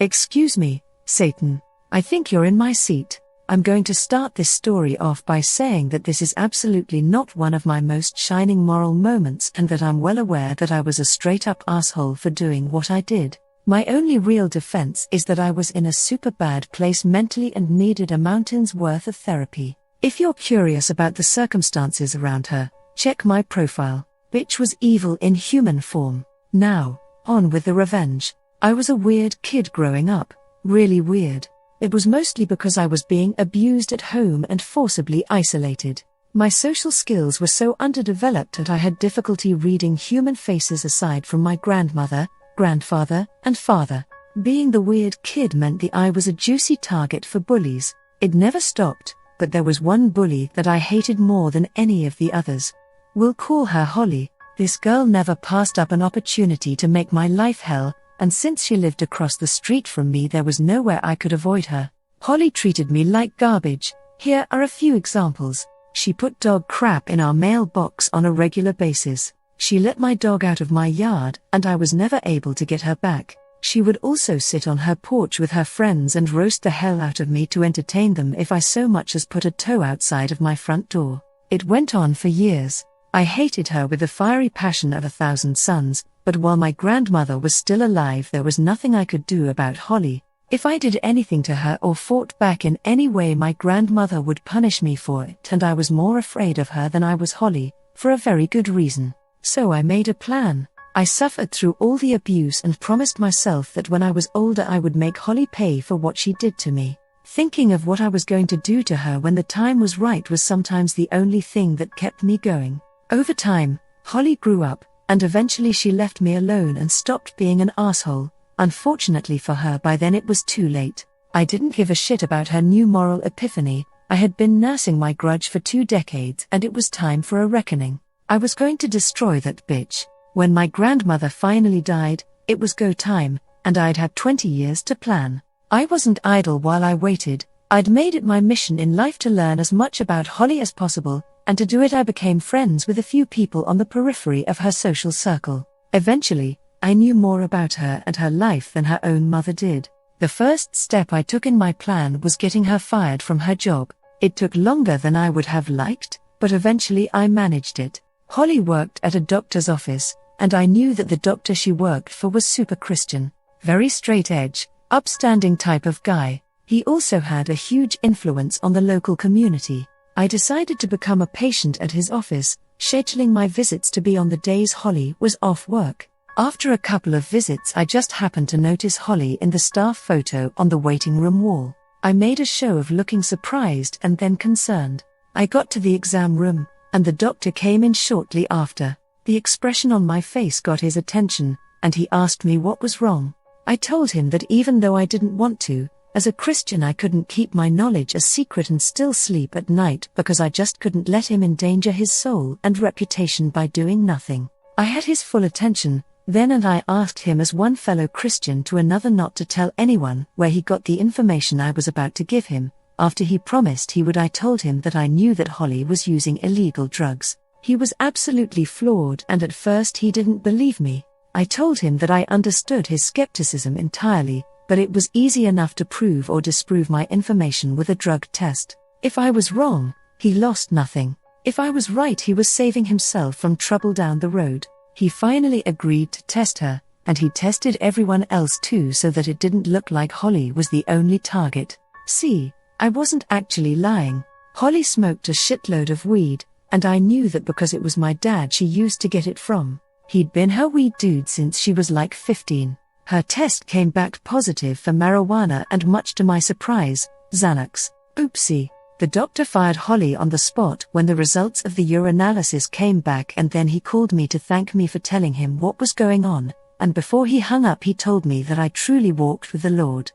Excuse me, Satan. I think you're in my seat. I'm going to start this story off by saying that this is absolutely not one of my most shining moral moments and that I'm well aware that I was a straight-up asshole for doing what I did. My only real defense is that I was in a super bad place mentally and needed a mountain's worth of therapy. If you're curious about the circumstances around her, check my profile. Bitch was evil in human form. Now, on with the revenge. I was a weird kid growing up. Really weird. It was mostly because I was being abused at home and forcibly isolated. My social skills were so underdeveloped that I had difficulty reading human faces aside from my grandmother, grandfather, and father. Being the weird kid meant that I was a juicy target for bullies. It never stopped, but there was one bully that I hated more than any of the others. We'll call her Holly. This girl never passed up an opportunity to make my life hell, and since she lived across the street from me there was nowhere I could avoid her. Holly treated me like garbage. Here are a few examples. She put dog crap in our mailbox on a regular basis. She let my dog out of my yard, and I was never able to get her back. She would also sit on her porch with her friends and roast the hell out of me to entertain them if I so much as put a toe outside of my front door. It went on for years. I hated her with the fiery passion of 1,000 suns, but while my grandmother was still alive there was nothing I could do about Holly. If I did anything to her or fought back in any way my grandmother would punish me for it, and I was more afraid of her than I was Holly, for a very good reason. So I made a plan. I suffered through all the abuse and promised myself that when I was older I would make Holly pay for what she did to me. Thinking of what I was going to do to her when the time was right was sometimes the only thing that kept me going. Over time, Holly grew up, and eventually she left me alone and stopped being an asshole. Unfortunately for her by then it was too late. I didn't give a shit about her new moral epiphany. I had been nursing my grudge for 2 decades and it was time for a reckoning. I was going to destroy that bitch. When my grandmother finally died, it was go time, and I'd had 20 years to plan. I wasn't idle while I waited. I'd made it my mission in life to learn as much about Holly as possible, and to do it I became friends with a few people on the periphery of her social circle. Eventually, I knew more about her and her life than her own mother did. The first step I took in my plan was getting her fired from her job. It took longer than I would have liked, but eventually I managed it. Holly worked at a doctor's office, and I knew that the doctor she worked for was super Christian. Very straight edge, upstanding type of guy. He also had a huge influence on the local community. I decided to become a patient at his office, scheduling my visits to be on the days Holly was off work. After a couple of visits I just happened to notice Holly in the staff photo on the waiting room wall. I made a show of looking surprised and then concerned. I got to the exam room, and the doctor came in shortly after. The expression on my face got his attention, and he asked me what was wrong. I told him that even though I didn't want to, as a Christian I couldn't keep my knowledge a secret and still sleep at night because I just couldn't let him endanger his soul and reputation by doing nothing. I had his full attention, then, and I asked him as one fellow Christian to another not to tell anyone where he got the information I was about to give him. After he promised he would, I told him that I knew that Holly was using illegal drugs. He was absolutely floored, and at first he didn't believe me. I told him that I understood his skepticism entirely, but it was easy enough to prove or disprove my information with a drug test. If I was wrong, he lost nothing. If I was right, he was saving himself from trouble down the road. He finally agreed to test her, and he tested everyone else too so that it didn't look like Holly was the only target. See, I wasn't actually lying. Holly smoked a shitload of weed, and I knew that because it was my dad she used to get it from. He'd been her weed dude since she was like 15. Her test came back positive for marijuana and, much to my surprise, Xanax. Oopsie. The doctor fired Holly on the spot when the results of the urinalysis came back, and then he called me to thank me for telling him what was going on, and before he hung up he told me that I truly walked with the Lord.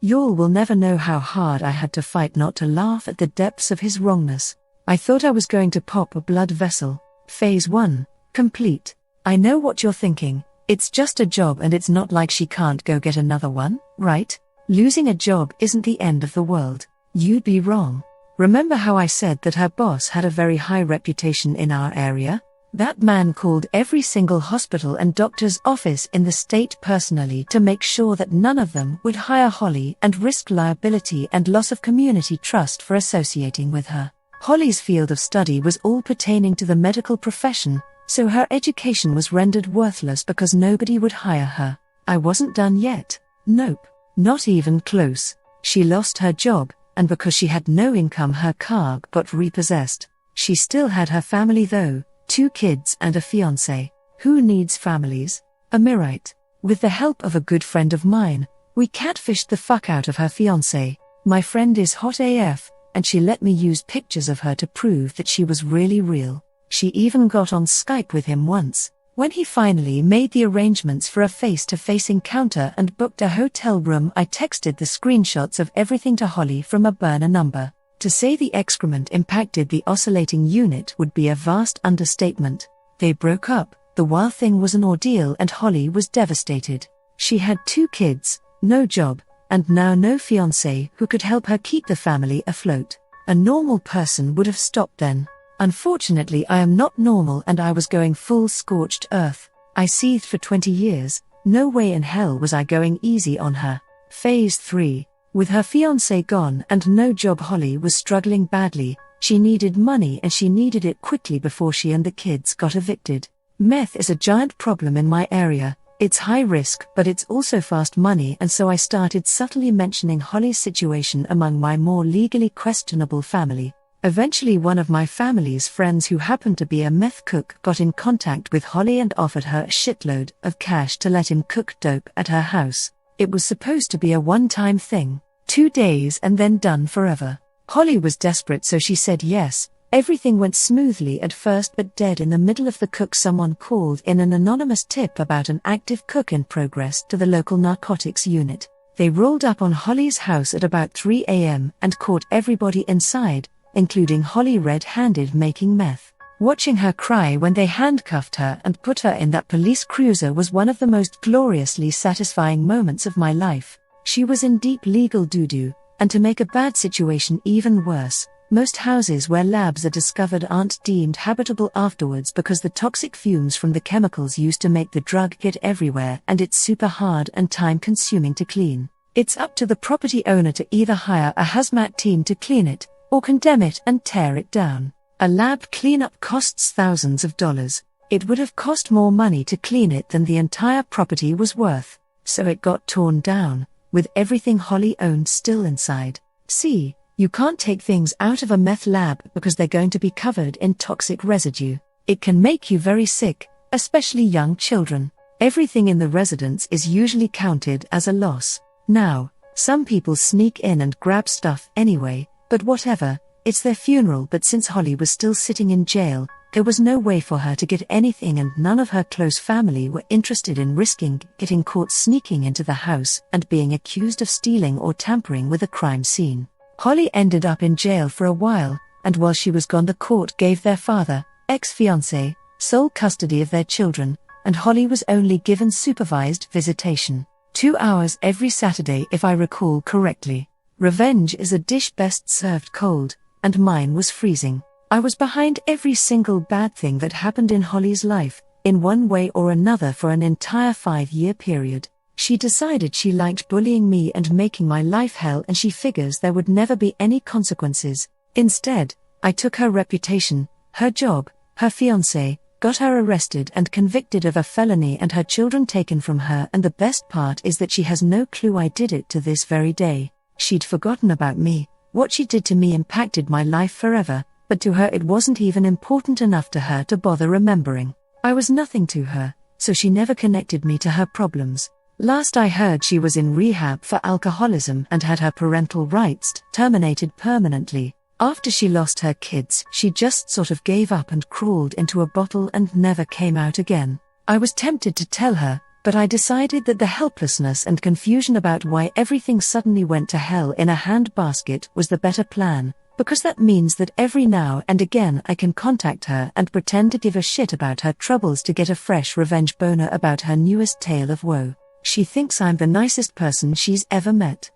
Y'all will never know how hard I had to fight not to laugh at the depths of his wrongness. I thought I was going to pop a blood vessel. Phase 1, complete. I know what you're thinking. It's just a job and it's not like she can't go get another one, right? Losing a job isn't the end of the world. You'd be wrong. Remember how I said that her boss had a very high reputation in our area? That man called every single hospital and doctor's office in the state personally to make sure that none of them would hire Holly and risk liability and loss of community trust for associating with her. Holly's field of study was all pertaining to the medical profession, so her education was rendered worthless because nobody would hire her. I wasn't done yet. Nope. Not even close. She lost her job, and because she had no income her car got repossessed. She still had her family though, 2 kids and a fiancé. Who needs families? Am I right? With the help of a good friend of mine, we catfished the fuck out of her fiancé. My friend is hot AF, and she let me use pictures of her to prove that she was really real. She even got on Skype with him once. When he finally made the arrangements for a face-to-face encounter and booked a hotel room, I texted the screenshots of everything to Holly from a burner number. To say the excrement impacted the oscillating unit would be a vast understatement. They broke up, the wild thing was an ordeal and Holly was devastated. She had 2 kids, no job, and now no fiancé who could help her keep the family afloat. A normal person would have stopped then. Unfortunately, I am not normal and I was going full scorched earth. I seethed for 20 years, no way in hell was I going easy on her. Phase 3. With her fiancé gone and no job, Holly was struggling badly. She needed money and she needed it quickly before she and the kids got evicted. Meth is a giant problem in my area. It's high risk, but it's also fast money, and so I started subtly mentioning Holly's situation among my more legally questionable family. Eventually one of my family's friends who happened to be a meth cook got in contact with Holly and offered her a shitload of cash to let him cook dope at her house. It was supposed to be a one-time thing, 2 days and then done forever. Holly was desperate, so she said yes. Everything went smoothly at first, but dead in the middle of the cook someone called in an anonymous tip about an active cook in progress to the local narcotics unit. They rolled up on Holly's house at about 3 a.m. and caught everybody inside, including Holly red-handed making meth. Watching her cry when they handcuffed her and put her in that police cruiser was one of the most gloriously satisfying moments of my life. She was in deep legal doo-doo, and to make a bad situation even worse, most houses where labs are discovered aren't deemed habitable afterwards because the toxic fumes from the chemicals used to make the drug get everywhere, and it's super hard and time-consuming to clean. It's up to the property owner to either hire a hazmat team to clean it, or condemn it and tear it down. A lab cleanup costs thousands of dollars. It would have cost more money to clean it than the entire property was worth, so it got torn down, with everything Holly owned still inside. See, you can't take things out of a meth lab because they're going to be covered in toxic residue. It can make you very sick, especially young children. Everything in the residence is usually counted as a loss. Now, some people sneak in and grab stuff anyway, but whatever, it's their funeral. But since Holly was still sitting in jail, there was no way for her to get anything, and none of her close family were interested in risking getting caught sneaking into the house and being accused of stealing or tampering with a crime scene. Holly ended up in jail for a while, and while she was gone the court gave their father, ex-fiancé, sole custody of their children, and Holly was only given supervised visitation. 2 hours every Saturday if I recall correctly. Revenge is a dish best served cold, and mine was freezing. I was behind every single bad thing that happened in Holly's life, in one way or another, for an entire 5-year period. She decided she liked bullying me and making my life hell, and she figures there would never be any consequences. Instead, I took her reputation, her job, her fiancé, got her arrested and convicted of a felony, and her children taken from her, and the best part is that she has no clue I did it to this very day. She'd forgotten about me. What she did to me impacted my life forever, but to her it wasn't even important enough to her to bother remembering. I was nothing to her, so she never connected me to her problems. Last I heard, she was in rehab for alcoholism and had her parental rights terminated permanently. After she lost her kids, she just sort of gave up and crawled into a bottle and never came out again. I was tempted to tell her, but I decided that the helplessness and confusion about why everything suddenly went to hell in a handbasket was the better plan, because that means that every now and again I can contact her and pretend to give a shit about her troubles to get a fresh revenge boner about her newest tale of woe. She thinks I'm the nicest person she's ever met.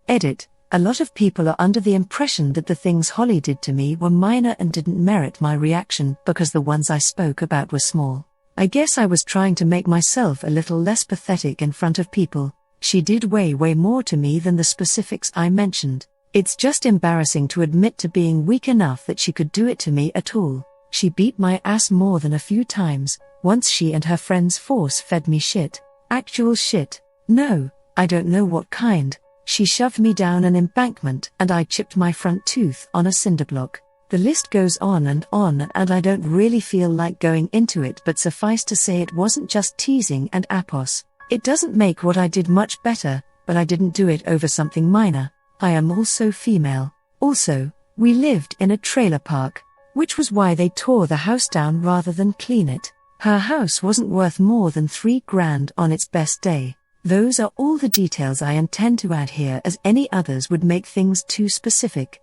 Edit. A lot of people are under the impression that the things Holly did to me were minor and didn't merit my reaction because the ones I spoke about were small. I guess I was trying to make myself a little less pathetic in front of people. She did way more to me than the specifics I mentioned. It's just embarrassing to admit to being weak enough that she could do it to me at all. She beat my ass more than a few times. Once she and her friends force-fed me shit. Actual shit. No, I don't know what kind. She shoved me down an embankment and I chipped my front tooth on a cinder block. The list goes on and I don't really feel like going into it, but suffice to say it wasn't just teasing and apos. It doesn't make what I did much better, but I didn't do it over something minor. I am also female. Also, we lived in a trailer park, which was why they tore the house down rather than clean it. Her house wasn't worth more than $3,000 on its best day. Those are all the details I intend to add here, as any others would make things too specific.